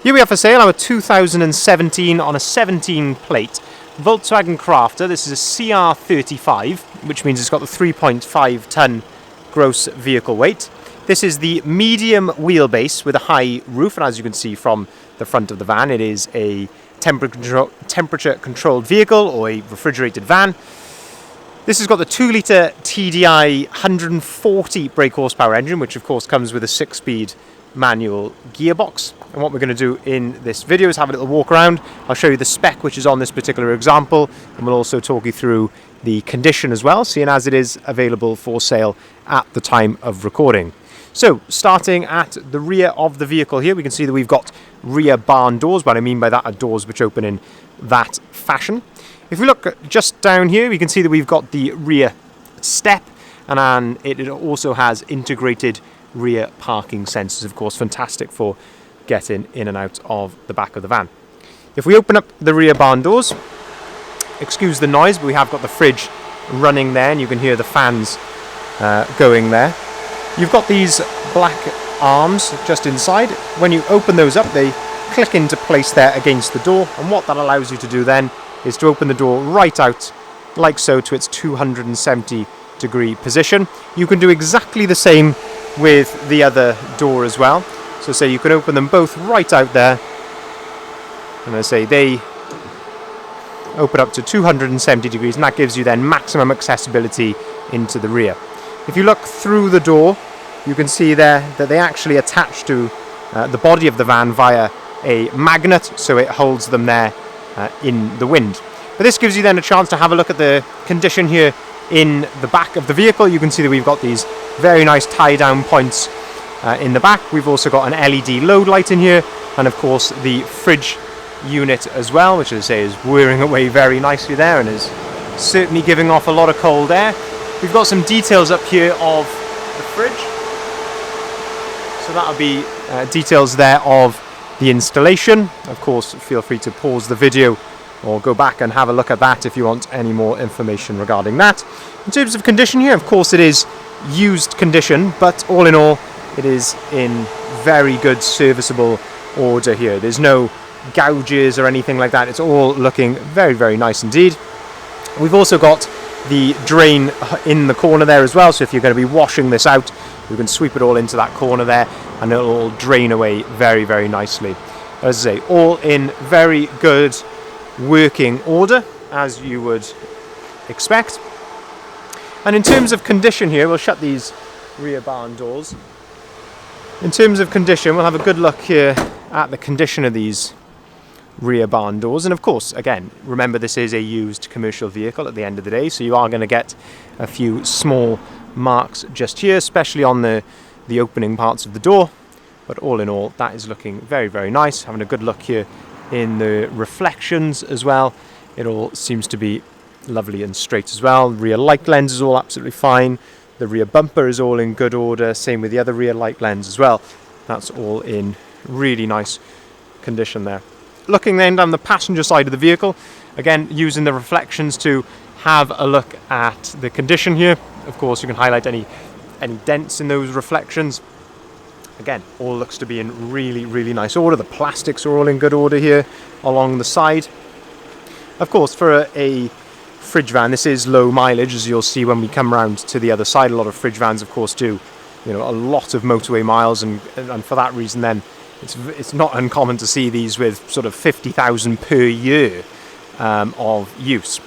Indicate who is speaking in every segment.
Speaker 1: Here we have for sale our 2017 on a 17 plate Volkswagen Crafter. This is a CR35, which means it's got the 3.5 ton gross vehicle weight. This is the medium wheelbase with a high roof, and as you can see from the front of the van, it is a temperature controlled vehicle or a refrigerated van. This has got the 2-litre TDI 140 brake horsepower engine, which of course comes with a 6-speed manual gearbox. And what we're going to do in this video is have a little walk around. I'll show you the spec which is on this particular example, and we'll also talk you through the condition as well, seeing as it is available for sale at the time of recording. So starting at the rear of the vehicle here, we can see that we've got rear barn doors. What I mean by that are doors which open in that fashion. If we look just down here, we can see that we've got the rear step, and it also has integrated rear parking sensors, of course, fantastic for getting in and out of the back of the van. If we open up the rear barn doors, excuse the noise, but we have got the fridge running there, and you can hear the fans going there. You've got these black arms just inside. When you open those up, they click into place there against the door, and what that allows you to do then is to open the door right out like so to its 270-degree position. You can do exactly the same with the other door as well. So say you can open them both right out there, and I say they open up to 270 degrees, and that gives you then maximum accessibility into the rear. If you look through the door, you can see there that they actually attach to the body of the van via a magnet, so it holds them there in the wind. But this gives you then a chance to have a look at the condition here in the back of the vehicle. You can see that we've got these very nice tie-down points in the back. We've also got an LED load light in here, and of course the fridge unit as well, which as I say is whirring away very nicely there and is certainly giving off a lot of cold air. We've got some details up here of the fridge, so that'll be details there of the installation. Of course, feel free to pause the video or go back and have a look at that if you want any more information regarding that. In terms of condition here, of course it is used condition, but all in all it is in very good serviceable order here. There's no gouges or anything like that. It's all looking very, very nice indeed. We've also got the drain in the corner there as well, so if you're going to be washing this out, you can sweep it all into that corner there and it'll all drain away very, very nicely. As I say, all in very good working order, as you would expect. And in terms of condition here, we'll shut these rear barn doors. In terms of condition, we'll have a good look here at the condition of these rear barn doors. And of course, again, remember this is a used commercial vehicle at the end of the day, so you are going to get a few small marks just here, especially on the opening parts of the door. But all in all, that is looking very, very nice. Having a good look here in the reflections as well. It all seems to be lovely and straight as well. Rear light lens is all absolutely fine. The rear bumper is all in good order. Same with the other rear light lens as well. That's all in really nice condition there. Looking then down the passenger side of the vehicle, again using the reflections to have a look at the condition here. Of course, you can highlight any dents in those reflections. Again, all looks to be in really, really nice order. The plastics are all in good order here along the side. Of course, for a fridge van, this is low mileage, as you'll see when we come around to the other side. A lot of fridge vans, of course, do a lot of motorway miles, and for that reason, then it's not uncommon to see these with sort of 50,000 per year of use.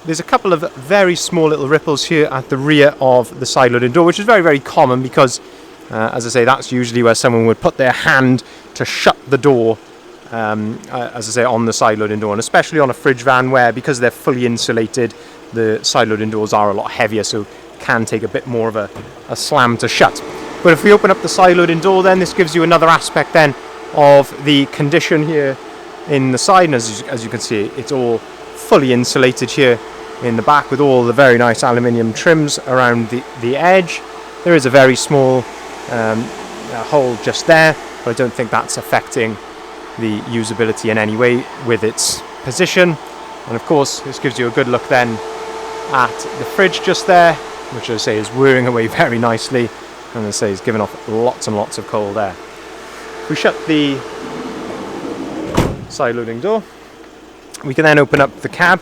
Speaker 1: There's a couple of very small little ripples here at the rear of the side loading door, which is very, very common because as I say, that's usually where someone would put their hand to shut the door, as I say, on the side loading door, and especially on a fridge van where, because they're fully insulated, the side loading doors are a lot heavier, so can take a bit more of a slam to shut. But if we open up the side loading door, then this gives you another aspect then of the condition here in the side, and as you can see, it's all fully insulated here in the back with all the very nice aluminium trims around the edge. There is a very small hole just there, but I don't think that's affecting the usability in any way with its position. And of course, this gives you a good look then at the fridge just there, which as I say is whirring away very nicely, and as I say is giving off lots and lots of cold air. If we shut the side loading door, we can then open up the cab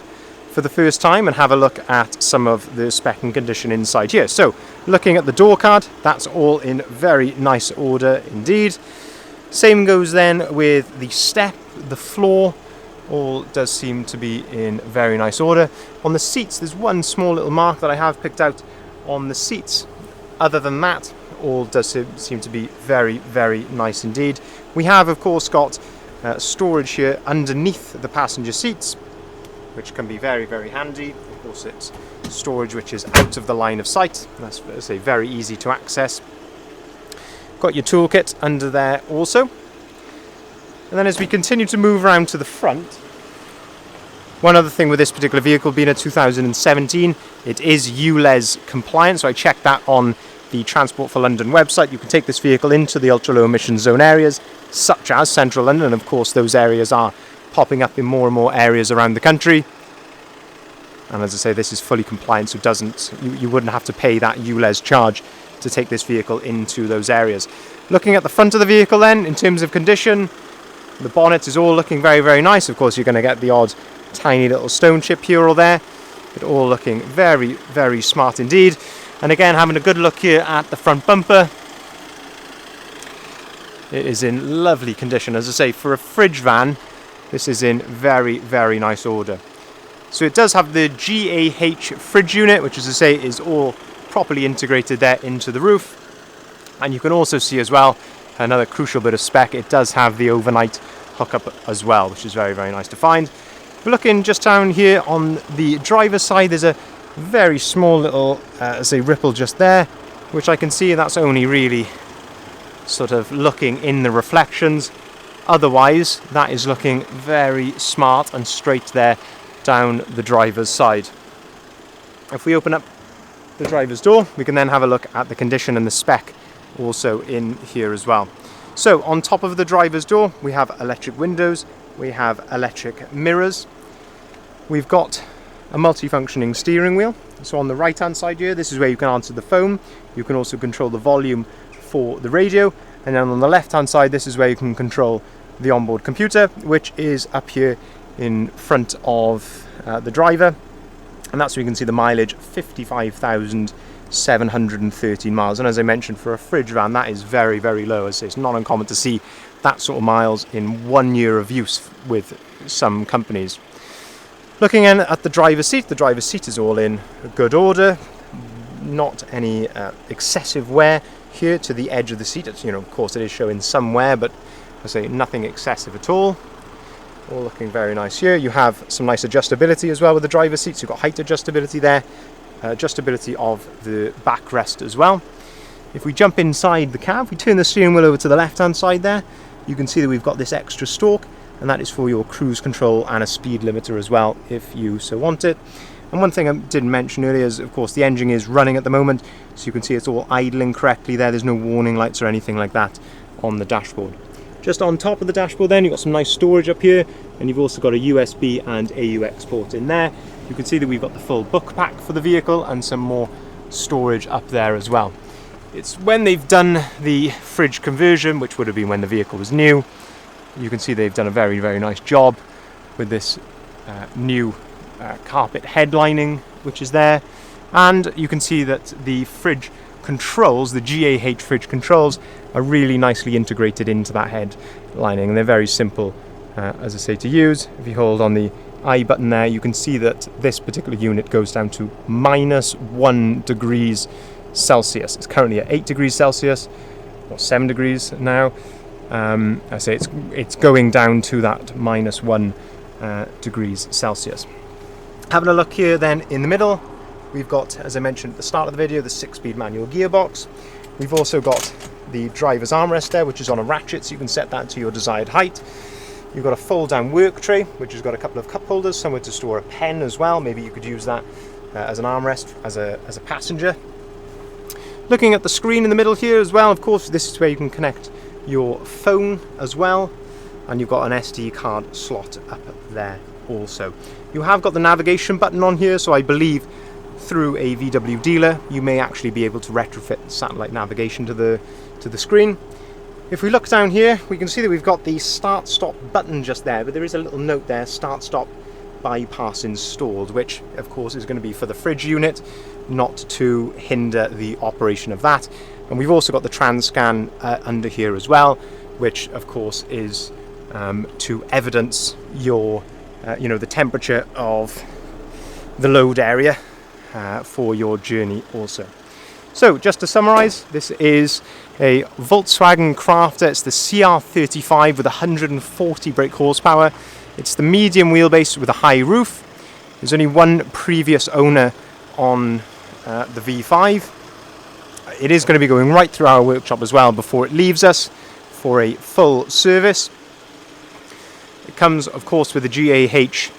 Speaker 1: for the first time and have a look at some of the spec and condition inside here. So looking at the door card, that's all in very nice order indeed. Same goes then with the step, the floor, all does seem to be in very nice order. On the seats, there's one small little mark that I have picked out on the seats. Other than that, all does seem to be very, very nice indeed. We have, of course, got storage here underneath the passenger seats, which can be very, very handy. Of course, it's storage which is out of the line of sight. That's, let's say, very easy to access. Got your toolkit under there also. And then as we continue to move around to the front, one other thing with this particular vehicle being a 2017, it is ULEZ compliant, so I checked that on the Transport for London website. You can take this vehicle into the ultra low emission zone areas, such as central London, and of course those areas are popping up in more and more areas around the country. And as I say, this is fully compliant, so you wouldn't have to pay that ULEZ charge to take this vehicle into those areas. Looking at the front of the vehicle then, in terms of condition, the bonnet is all looking very, very nice. Of course, you're going to get the odd tiny little stone chip here or there, but all looking very, very smart indeed. And again, having a good look here at the front bumper, it is in lovely condition. As I say, for a fridge van, this is in very, very nice order. So it does have the GAH fridge unit, which, as I say, is all properly integrated there into the roof. And you can also see as well, another crucial bit of spec, it does have the overnight hookup as well, which is very, very nice to find. We're looking just down here on the driver's side, there's a very small little, say, ripple just there, which I can see that's only really sort of looking in the reflections. Otherwise, that is looking very smart and straight there down the driver's side. If we open up the driver's door, we can then have a look at the condition and the spec also in here as well. So on top of the driver's door, we have electric windows, we have electric mirrors, we've got a multifunctioning steering wheel. So on the right hand side here, this is where you can answer the phone. You can also control the volume for the radio, and then on the left hand side, this is where you can control the onboard computer, which is up here in front of the driver, and that's where you can see the mileage, 55,713 miles. And as I mentioned, for a fridge van, that is very, very low. As it's not uncommon to see that sort of miles in 1 year of use with some companies. Looking in at the driver's seat is all in good order, not any excessive wear here to the edge of the seat. It's, of course it is showing some wear, but I say nothing excessive at all. All looking very nice here. You have some nice adjustability as well with the driver's seats. You've got height adjustability there, adjustability of the backrest as well. If we jump inside the cab, we turn the steering wheel over to the left hand side there, you can see that we've got this extra stalk, and that is for your cruise control and a speed limiter as well if you so want it. And one thing I didn't mention earlier is, of course, the engine is running at the moment, so you can see it's all idling correctly there. There's no warning lights or anything like that on the dashboard. Just on top of the dashboard then, you've got some nice storage up here, and you've also got a USB and AUX port in there. You can see that we've got the full book pack for the vehicle and some more storage up there as well. It's when they've done the fridge conversion, which would have been when the vehicle was new. You can see they've done a very, very nice job with this new carpet headlining, which is there. And you can see that the fridge controls, the GAH fridge controls, are really nicely integrated into that head lining, and they're very simple, as I say, to use. If you hold on the I button there, you can see that this particular unit goes down to -1 degrees Celsius. It's currently at 8 degrees Celsius, or 7 degrees now. I say it's going down to that -1 degrees Celsius. Having a look here then in the middle, we've got, as I mentioned at the start of the video, the 6-speed manual gearbox. We've also got the driver's armrest there, which is on a ratchet, so you can set that to your desired height. You've got a fold-down work tray, which has got a couple of cup holders, somewhere to store a pen as well. Maybe you could use that as an armrest as a passenger. Looking at the screen in the middle here as well, of course, this is where you can connect your phone as well, and you've got an SD card slot up there also. You have got the navigation button on here, so I believe through a VW dealer you may actually be able to retrofit satellite navigation to the screen. If we look down here, we can see that we've got the start-stop button just there, but there is a little note there, start-stop bypass installed, which of course is going to be for the fridge unit, not to hinder the operation of that. And we've also got the TransScan under here as well, which of course is to evidence your, the temperature of the load area for your journey also. So just to summarize, this is a Volkswagen Crafter. It's the CR35 with 140 brake horsepower. It's the medium wheelbase with a high roof. There's only one previous owner on the V5. It is going to be going right through our workshop as well before it leaves us for a full service. It comes, of course, with a GAH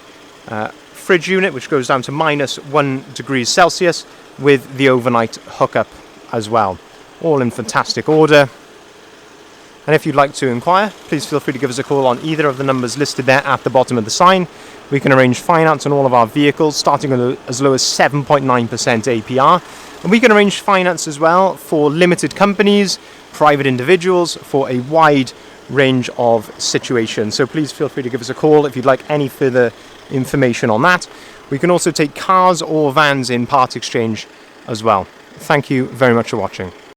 Speaker 1: fridge unit, which goes down to -1 degrees Celsius, with the overnight hookup as well. All in fantastic order. And if you'd like to inquire, please feel free to give us a call on either of the numbers listed there at the bottom of the sign. We can arrange finance on all of our vehicles, starting as low as 7.9% APR. And we can arrange finance as well for limited companies, private individuals, for a wide range of situations. So please feel free to give us a call if you'd like any further information on that. We can also take cars or vans in part exchange as well. Thank you very much for watching.